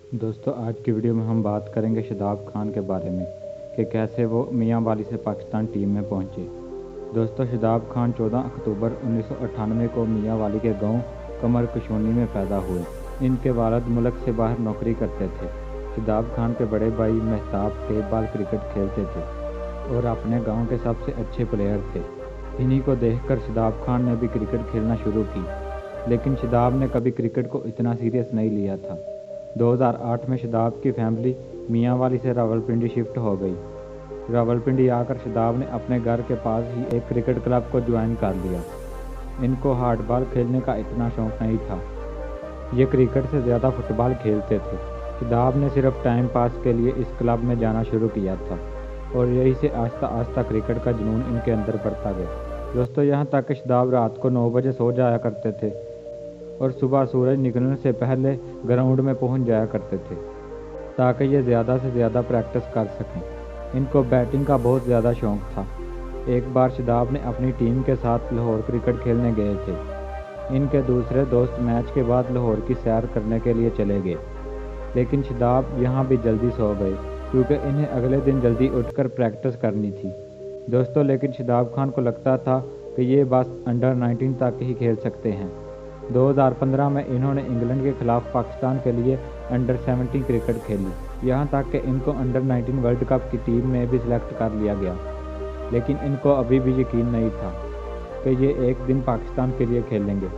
दोस्तों आज की वीडियो में हम बात करेंगे शादाब खान के बारे में कि कैसे वो मियां वाली से पाकिस्तान टीम में पहुंचे। दोस्तों शादाब खान 14 अक्टूबर 1998 को मियां वाली के गांव कमर कशोनी में पैदा हुए। इनके वालिद मुल्क से बाहर नौकरी करते थे। शादाब खान के बड़े भाई महताब टेप बॉल क्रिकेट खेलते थे और अपने गाँव के सबसे अच्छे प्लेयर थे। इन्हीं को देखकर शादाब खान ने भी क्रिकेट खेलना शुरू की, लेकिन शादाब ने कभी क्रिकेट को इतना सीरियस नहीं लिया था। 2008 में शादाब की फैमिली मियां वाली से रावलपिंडी शिफ्ट हो गई। रावलपिंडी आकर शादाब ने अपने घर के पास ही एक क्रिकेट क्लब को ज्वाइन कर लिया। इनको हार्ड बॉल खेलने का इतना शौक नहीं था, ये क्रिकेट से ज़्यादा फुटबॉल खेलते थे। शादाब ने सिर्फ टाइम पास के लिए इस क्लब में जाना शुरू किया था और यही से आस्ता आस्ता क्रिकेट का जुनून इनके अंदर बढ़ता गया। दोस्तों यहाँ तक कि शादाब रात को 9 बजे सो जाया करते थे और सुबह सूरज निकलने से पहले ग्राउंड में पहुंच जाया करते थे ताकि ये ज़्यादा से ज़्यादा प्रैक्टिस कर सकें। इनको बैटिंग का बहुत ज़्यादा शौक था। एक बार शादाब ने अपनी टीम के साथ लाहौर क्रिकेट खेलने गए थे। इनके दूसरे दोस्त मैच के बाद लाहौर की सैर करने के लिए चले गए, लेकिन शादाब यहाँ भी जल्दी सो गए क्योंकि इन्हें अगले दिन जल्दी उठकर प्रैक्टिस करनी थी। दोस्तों लेकिन शादाब खान को लगता था कि ये बस अंडर 19 तक ही खेल सकते हैं। 2015 में इन्होंने इंग्लैंड के खिलाफ पाकिस्तान के लिए अंडर 17 क्रिकेट खेली, यहाँ तक कि इनको अंडर 19 वर्ल्ड कप की टीम में भी सिलेक्ट कर लिया गया। लेकिन इनको अभी भी यकीन नहीं था कि ये एक दिन पाकिस्तान के लिए खेलेंगे।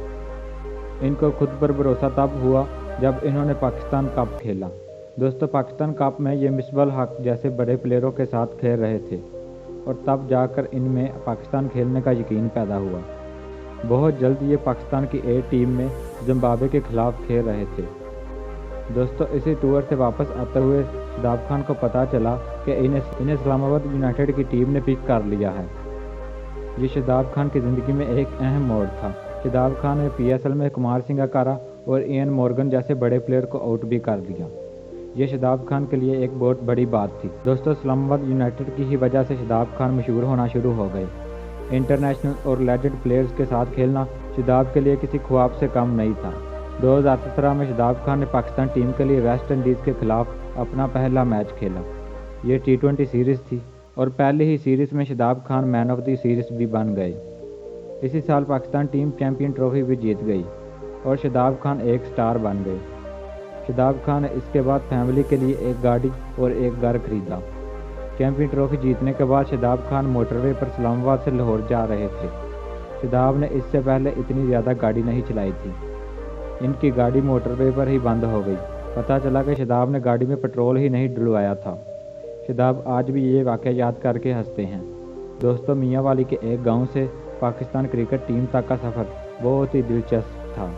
इनको खुद पर भरोसा तब हुआ जब इन्होंने पाकिस्तान कप खेला। दोस्तों पाकिस्तान कप में ये मिसबाह हक जैसे बड़े प्लेयरों के साथ खेल रहे थे और तब जाकर इनमें पाकिस्तान खेलने का यकीन पैदा हुआ। बहुत जल्द ये पाकिस्तान की ए टीम में जिम्बाब्वे के खिलाफ खेल रहे थे। दोस्तों इसी टूर से वापस आते हुए शादाब खान को पता चला कि इन्हें इस्लामाबाद यूनाइटेड की टीम ने पिक कर लिया है। ये शादाब खान की ज़िंदगी में एक अहम मोड़ था। शादाब खान ने PSL में कुमार संगकारा और इयन मॉर्गन जैसे बड़े प्लेयर को आउट भी कर दिया। ये शादाब खान के लिए एक बहुत बड़ी बात थी। दोस्तों इस्लामाबाद यूनाइटेड की ही वजह से शादाब खान मशहूर होना शुरू हो गए। इंटरनेशनल और लेजेंड प्लेयर्स के साथ खेलना शादाब के लिए किसी ख्वाब से कम नहीं था। 2017 में शादाब खान ने पाकिस्तान टीम के लिए वेस्ट इंडीज़ के खिलाफ अपना पहला मैच खेला। ये T20 सीरीज़ थी और पहले ही सीरीज़ में Shadab Khan man of the series भी बन गए। इसी साल पाकिस्तान टीम चैंपियन ट्रॉफी भी जीत गई और शादाब खान एक स्टार बन गए। शादाब खान ने इसके बाद फैमिली के लिए एक गाड़ी और एक घर खरीदा। चैंपियन ट्रॉफी जीतने के बाद शादाब खान मोटरवे पर इस्लामाबाद से लाहौर जा रहे थे। शादाब ने इससे पहले इतनी ज़्यादा गाड़ी नहीं चलाई थी। इनकी गाड़ी मोटरवे पर ही बंद हो गई। पता चला कि शादाब ने गाड़ी में पेट्रोल ही नहीं डलवाया था। शादाब आज भी ये वाक़या याद करके हंसते हैं। दोस्तों मियां वाली के एक गांव से पाकिस्तान क्रिकेट टीम तक का सफ़र बहुत ही दिलचस्प था।